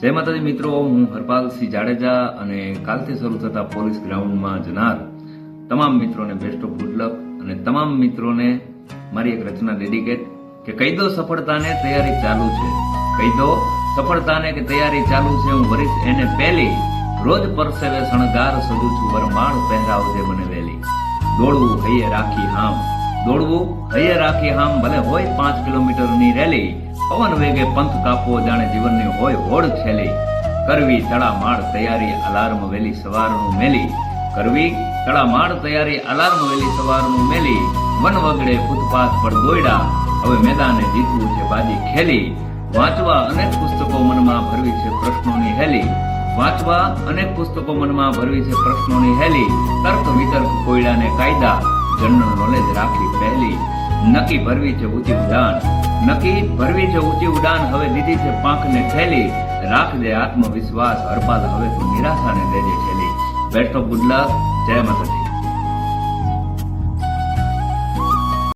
જય માતાજી મિત્રો, હું હરપાલસિંહ જાડેજા અને કાલથી શરૂ થતા પોલીસ ગ્રાઉન્ડમાં જનાર તમામ મિત્રોને બેસ્ટ ઓફ ગુડ લક અને તમામ મિત્રોને મારી એક રચના ડેડિકેટ કે કહી દો સફળતાને તૈયારી ચાલુ છે, કહી દો સફળતાને કે તૈયારી ચાલુ છે, હું વરીશ એને પહેલી, રોજ પરસેવે શણગાર સજું છું, વરમાળ પહેરાવજે મને વહેલી. દોડવું હૈયે રાખી હામ, દોડવું હૈયે રાખી હામ, ભલે હોય 5 કિલોમીટરની રેલી, પવન વેગે પંથ કાપવો જાણે જીવનની હોય હોડ છેલી. કરવી તડામાળ તૈયારી અલાર્મ વેલી સવારનું મેલી, કરવી તડામાળ તૈયારી અલાર્મ વેલી સવારનું મેલી. વન વગડે ફૂટપાથ પર દોયડા, હવે મેદાને જીતવું છે બાજી ખેલી. વાંચવા અનેક પુસ્તકો મનમાં ભરવી છે પ્રશ્નોની હેલી, વાંચવા અનેક પુસ્તકો મનમાં ભરવી છે પ્રશ્નોની હેલી. તર્ક વિતર્ક કોયડાને કાયદા, જનરલ નોલેજ રાખી પહેલી. નક્કી ભરવી છે ઊંચી ઉડાન, નક્કી ભરવી છે ઊંચી ઉડાન, હવે દીધી છે પાંખને થેલી. રાખજે આત્મવિશ્વાસ હરપાલ, હવે તું નિરાશાને દેજે છેલી. Best of good luck. Jai માતાજી.